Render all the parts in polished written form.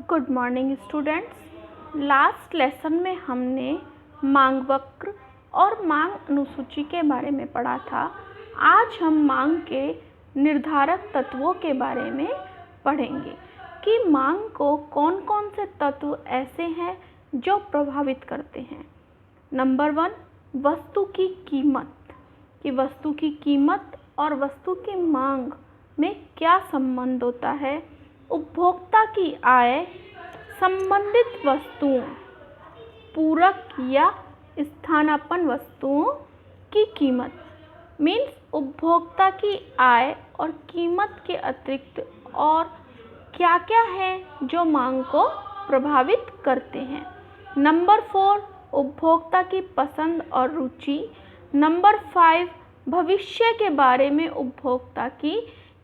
Good morning students. Last lesson में हमने मांग वक्र और मांग अनुसूची के बारे में पढ़ा था। आज हम मांग के निर्धारक तत्वों के बारे में पढ़ेंगे कि मांग को कौन कौन से तत्व ऐसे हैं जो प्रभावित करते हैं। नंबर 1, वस्तु की कीमत, कि वस्तु की कीमत और वस्तु की मांग में क्या संबंध होता है। उपभोक्ता की आय, संबंधित वस्तुओं, पूरक या स्थानापन्न वस्तुओं की कीमत। मीन्स उपभोक्ता की आय और कीमत के अतिरिक्त और क्या क्या है जो मांग को प्रभावित करते हैं। नंबर 4, उपभोक्ता की पसंद और रुचि। नंबर 5, भविष्य के बारे में उपभोक्ता की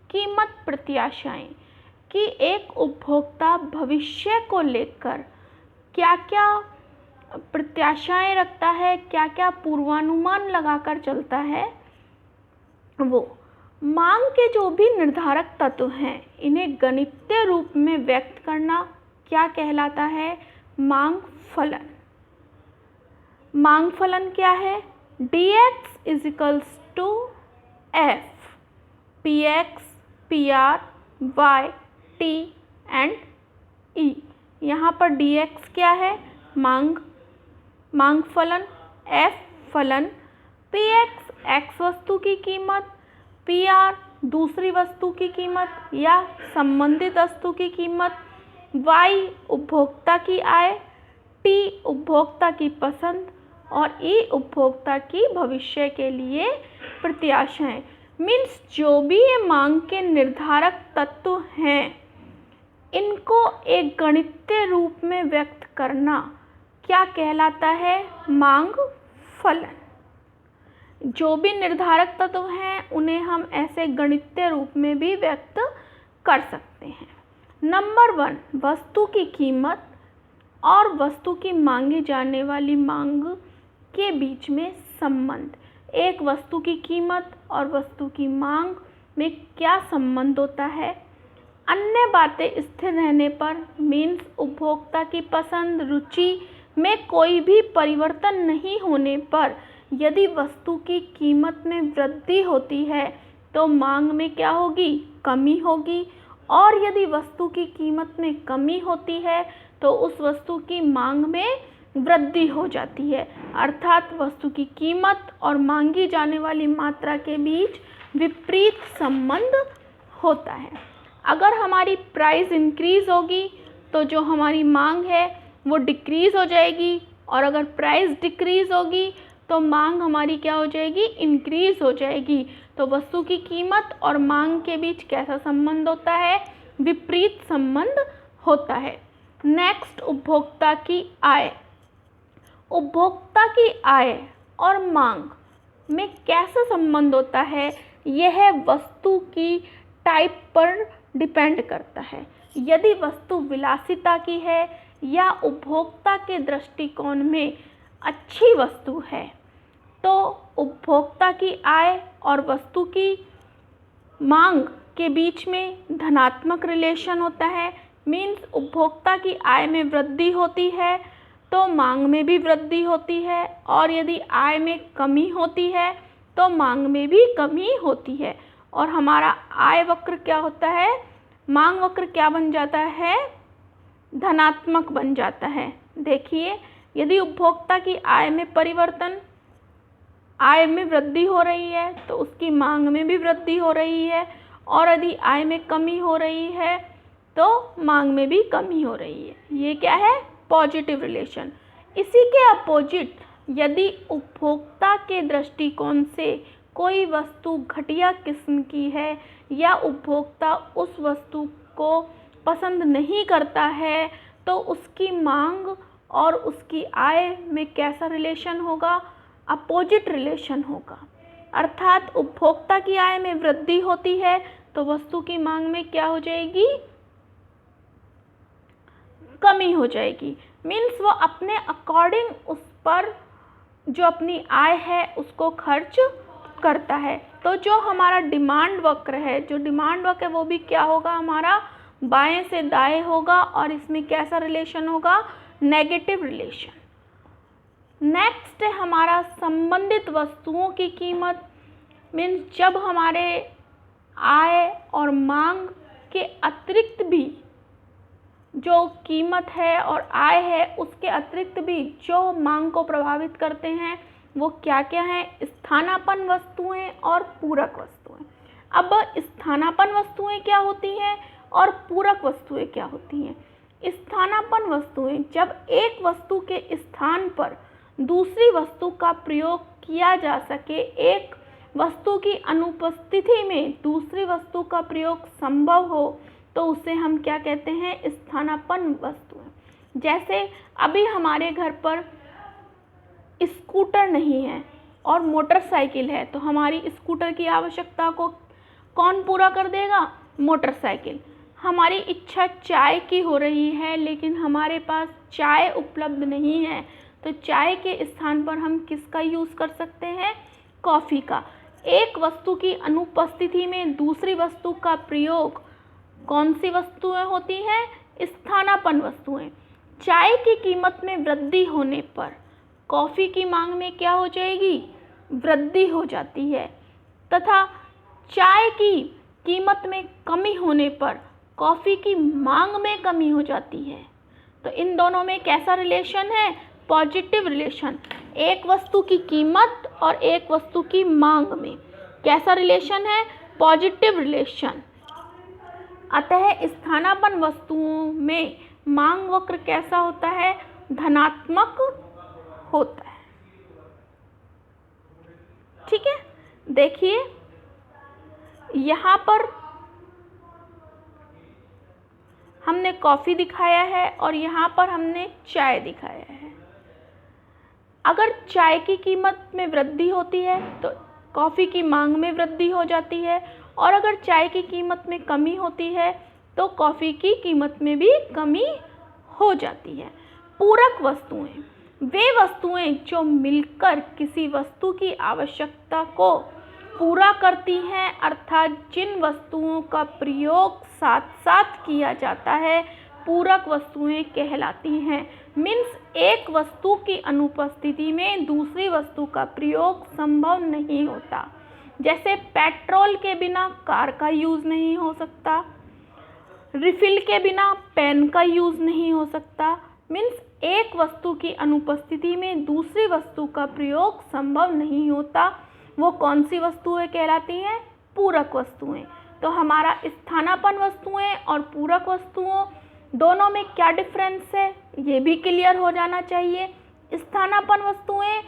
कीमत प्रत्याशाएं, कि एक उपभोक्ता भविष्य को लेकर क्या क्या प्रत्याशाएं रखता है, क्या क्या पूर्वानुमान लगाकर चलता है। वो मांग के जो भी निर्धारक तत्व हैं, इन्हें गणितीय रूप में व्यक्त करना क्या कहलाता है, मांग फलन। मांग फलन क्या है, dx equals to f px pr y t and e। यहाँ पर dx क्या है, मांग फलन, f फलन, px x वस्तु की कीमत, pr दूसरी वस्तु की कीमत या संबंधित वस्तु की कीमत, y उपभोक्ता की आय, t उपभोक्ता की पसंद और e उपभोक्ता की भविष्य के लिए प्रत्याशाएं। मीन्स जो भी ये मांग के निर्धारक तत्व हैं, इनको एक गणितीय रूप में व्यक्त करना क्या कहलाता है, मांग फलन। जो भी निर्धारक तत्व हैं उन्हें हम ऐसे गणितीय रूप में भी व्यक्त कर सकते हैं। नंबर 1, वस्तु की कीमत और वस्तु की मांगी जाने वाली मांग के बीच में संबंध। एक वस्तु की कीमत और वस्तु की मांग में क्या संबंध होता है। अन्य बातें स्थिर रहने पर, मीन्स उपभोक्ता की पसंद रुचि में कोई भी परिवर्तन नहीं होने पर, यदि वस्तु की कीमत में वृद्धि होती है तो मांग में क्या होगी, कमी होगी। और यदि वस्तु की कीमत में कमी होती है तो उस वस्तु की मांग में वृद्धि हो जाती है। अर्थात वस्तु की कीमत और मांगी जाने वाली मात्रा के बीच विपरीत संबंध होता है। अगर हमारी प्राइस इंक्रीज होगी तो जो हमारी मांग है वो डिक्रीज हो जाएगी, और अगर प्राइस डिक्रीज होगी तो मांग हमारी क्या हो जाएगी, इंक्रीज हो जाएगी। तो वस्तु की कीमत और मांग के बीच कैसा संबंध होता है, विपरीत संबंध होता है। नेक्स्ट, उपभोक्ता की आय। उपभोक्ता की आय और मांग में कैसा संबंध होता है, यह वस्तु की टाइप पर डिपेंड करता है। यदि वस्तु विलासिता की है या उपभोक्ता के दृष्टिकोण में अच्छी वस्तु है तो उपभोक्ता की आय और वस्तु की मांग के बीच में धनात्मक रिलेशन होता है। मीन्स उपभोक्ता की आय में वृद्धि होती है तो मांग में भी वृद्धि होती है, और यदि आय में कमी होती है तो मांग में भी कमी होती है। और हमारा आय वक्र क्या होता है, मांग वक्र क्या बन जाता है, धनात्मक बन जाता है। देखिए, यदि उपभोक्ता की आय में परिवर्तन, आय में वृद्धि हो रही है तो उसकी मांग में भी वृद्धि हो रही है, और यदि आय में कमी हो रही है तो मांग में भी कमी हो रही है। ये क्या है, पॉजिटिव रिलेशन। इसी के अपोजिट, यदि उपभोक्ता के दृष्टिकोण से कोई वस्तु घटिया किस्म की है या उपभोक्ता उस वस्तु को पसंद नहीं करता है तो उसकी मांग और उसकी आय में कैसा रिलेशन होगा, अपोजिट रिलेशन होगा। अर्थात उपभोक्ता की आय में वृद्धि होती है तो वस्तु की मांग में क्या हो जाएगी, कमी हो जाएगी। मीन्स वो अपने अकॉर्डिंग उस पर जो अपनी आय है उसको खर्च करता है। तो जो हमारा डिमांड वक्र है, जो डिमांड वक्र है वो भी क्या होगा, हमारा बाएं से दाएं होगा और इसमें कैसा रिलेशन होगा, नेगेटिव रिलेशन। नेक्स्ट है हमारा संबंधित वस्तुओं की कीमत, मीन्स जब हमारे आय और मांग के अतिरिक्त भी जो कीमत है और आय है उसके अतिरिक्त भी जो मांग को प्रभावित करते हैं वो क्या क्या हैं, स्थानापन्न वस्तुएं और पूरक वस्तुएं। अब स्थानापन्न वस्तुएं क्या होती हैं और पूरक वस्तुएं क्या होती हैं। स्थानापन्न वस्तुएं जब एक वस्तु के स्थान पर दूसरी वस्तु का प्रयोग किया जा सके, एक वस्तु की अनुपस्थिति में दूसरी वस्तु का प्रयोग संभव हो, तो उसे हम क्या कहते हैं, स्थानापन्न वस्तुएं। जैसे अभी हमारे घर पर स्कूटर नहीं है और मोटरसाइकिल है, तो हमारी स्कूटर की आवश्यकता को कौन पूरा कर देगा, मोटरसाइकिल। हमारी इच्छा चाय की हो रही है लेकिन हमारे पास चाय उपलब्ध नहीं है, तो चाय के स्थान पर हम किसका यूज़ कर सकते हैं, कॉफ़ी का। एक वस्तु की अनुपस्थिति में दूसरी वस्तु का प्रयोग कौन सी वस्तुएं होती हैं, स्थानापन्न वस्तुएं। चाय की कीमत में वृद्धि होने पर कॉफ़ी की मांग में क्या हो जाएगी, वृद्धि हो जाती है, तथा चाय की कीमत में कमी होने पर कॉफ़ी की मांग में कमी हो जाती है। तो इन दोनों में कैसा रिलेशन है, पॉजिटिव रिलेशन। एक वस्तु की कीमत और एक वस्तु की मांग में कैसा रिलेशन है, पॉजिटिव रिलेशन। अतः स्थानापन्न वस्तुओं में मांग वक्र कैसा होता है, धनात्मक होता है। ठीक है, देखिए यहाँ पर हमने कॉफ़ी दिखाया है और यहाँ पर हमने चाय दिखाया है। अगर चाय की कीमत में वृद्धि होती है तो कॉफ़ी की मांग में वृद्धि हो जाती है, और अगर चाय की कीमत में कमी होती है तो कॉफ़ी की कीमत में भी कमी हो जाती है। पूरक वस्तुएं वे वस्तुएं जो मिलकर किसी वस्तु की आवश्यकता को पूरा करती हैं, अर्थात जिन वस्तुओं का प्रयोग साथ साथ किया जाता है, पूरक वस्तुएं कहलाती हैं। मीन्स एक वस्तु की अनुपस्थिति में दूसरी वस्तु का प्रयोग संभव नहीं होता। जैसे पेट्रोल के बिना कार का यूज़ नहीं हो सकता, रिफिल के बिना पेन का यूज़ नहीं हो सकता। मीन्स एक वस्तु की अनुपस्थिति में दूसरी वस्तु का प्रयोग संभव नहीं होता। वो कौन सी वस्तुएं कहलाती हैं, पूरक वस्तुएं। तो हमारा स्थानापन्न वस्तुएं और पूरक वस्तुओं दोनों में क्या डिफरेंस है, ये भी क्लियर हो जाना चाहिए। स्थानापन्न वस्तुएं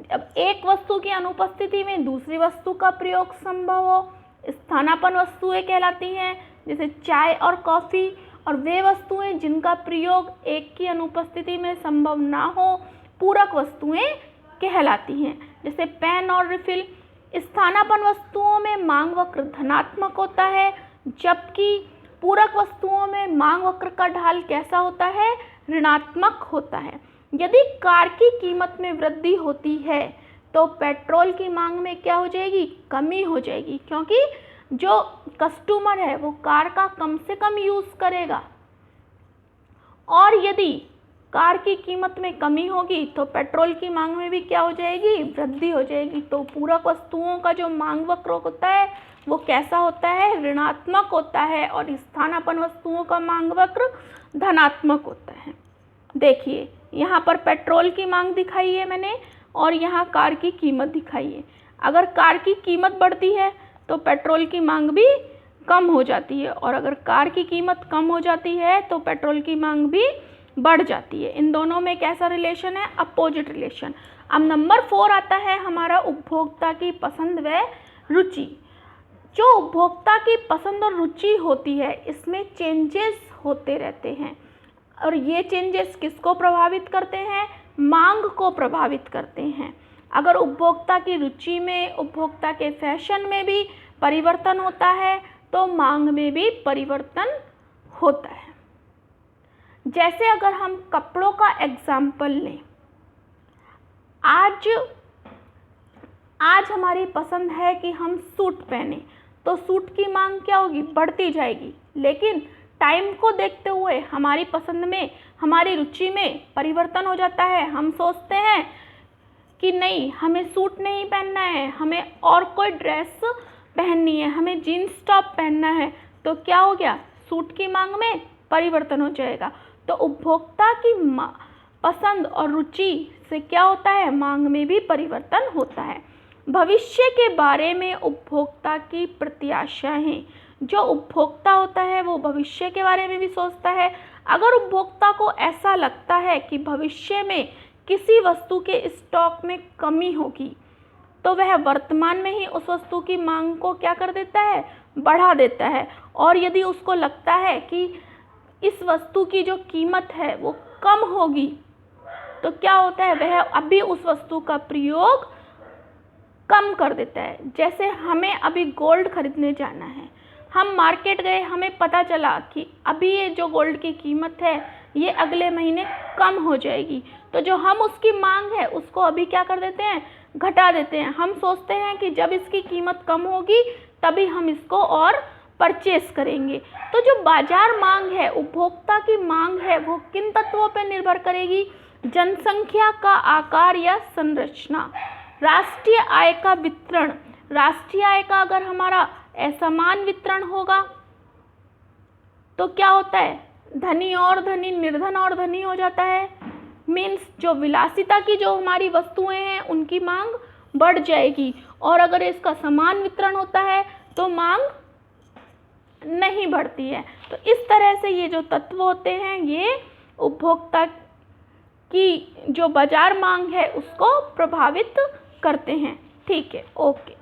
अब एक वस्तु की अनुपस्थिति में दूसरी वस्तु का प्रयोग संभव हो, स्थानापन्न वस्तुएं कहलाती हैं, जैसे चाय और कॉफ़ी। और वे वस्तुएं जिनका प्रयोग एक की अनुपस्थिति में संभव ना हो, पूरक वस्तुएं कहलाती हैं, जैसे पेन और रिफिल। स्थानापन्न वस्तुओं में मांग वक्र धनात्मक होता है, जबकि पूरक वस्तुओं में मांग वक्र का ढाल कैसा होता है, ऋणात्मक होता है। यदि कार की कीमत में वृद्धि होती है तो पेट्रोल की मांग में क्या हो जाएगी, कमी हो जाएगी, क्योंकि जो कस्टमर है वो कार का कम से कम यूज़ करेगा। और यदि कार की कीमत में कमी होगी तो पेट्रोल की मांग में भी क्या हो जाएगी, वृद्धि हो जाएगी। तो पूरक वस्तुओं का जो मांग वक्र होता है वो कैसा होता है, ऋणात्मक होता है, और स्थानापन्न वस्तुओं का मांग वक्र धनात्मक होता है। देखिए यहाँ पर पेट्रोल की मांग दिखाई है मैंने, और यहाँ कार की कीमत दिखाई है। अगर कार की कीमत बढ़ती है तो पेट्रोल की मांग भी कम हो जाती है, और अगर कार की कीमत कम हो जाती है तो पेट्रोल की मांग भी बढ़ जाती है। इन दोनों में कैसा रिलेशन है, अपोजिट रिलेशन। अब नंबर 4 आता है हमारा उपभोक्ता की पसंद व रुचि। जो उपभोक्ता की पसंद और रुचि होती है इसमें चेंजेस होते रहते हैं, और ये चेंजेस किसको प्रभावित करते हैं, मांग को प्रभावित करते हैं। अगर उपभोक्ता की रुचि में, उपभोक्ता के फैशन में भी परिवर्तन होता है तो मांग में भी परिवर्तन होता है। जैसे अगर हम कपड़ों का एग्जाम्पल लें, आज हमारी पसंद है कि हम सूट पहने, तो सूट की मांग क्या होगी, बढ़ती जाएगी। लेकिन टाइम को देखते हुए हमारी पसंद में, हमारी रुचि में परिवर्तन हो जाता है। हम सोचते हैं कि नहीं, हमें सूट नहीं पहनना है, हमें और कोई ड्रेस पहननी है, हमें जीन्स टॉप पहनना है, तो क्या हो गया, सूट की मांग में परिवर्तन हो जाएगा। तो उपभोक्ता की पसंद और रुचि से क्या होता है, मांग में भी परिवर्तन होता है। भविष्य के बारे में उपभोक्ता की प्रत्याशाएं। जो उपभोक्ता होता है वो भविष्य के बारे में भी सोचता है। अगर उपभोक्ता को ऐसा लगता है कि भविष्य में किसी वस्तु के स्टॉक में कमी होगी, तो वह वर्तमान में ही उस वस्तु की मांग को क्या कर देता है, बढ़ा देता है। और यदि उसको लगता है कि इस वस्तु की जो कीमत है वो कम होगी, तो क्या होता है, वह अभी उस वस्तु का प्रयोग कम कर देता है। जैसे हमें अभी गोल्ड खरीदने जाना है, हम मार्केट गए, हमें पता चला कि अभी ये जो गोल्ड की कीमत है ये अगले महीने कम हो जाएगी, तो जो हम उसकी मांग है उसको अभी क्या कर देते हैं, घटा देते हैं। हम सोचते हैं कि जब इसकी कीमत कम होगी तभी हम इसको और परचेस करेंगे। तो जो बाजार मांग है, उपभोक्ता की मांग है, वो किन तत्वों पर निर्भर करेगी, जनसंख्या का आकार या संरचना, राष्ट्रीय आय का वितरण। राष्ट्रीय आय का अगर हमारा असमान वितरण होगा तो क्या होता है, धनी और धनी, निर्धन और धनी हो जाता है। मीन्स जो विलासिता की जो हमारी वस्तुएं हैं उनकी मांग बढ़ जाएगी, और अगर इसका समान वितरण होता है तो मांग नहीं बढ़ती है। तो इस तरह से ये जो तत्व होते हैं ये उपभोक्ता की जो बाजार मांग है उसको प्रभावित करते हैं। ठीक है, ओके।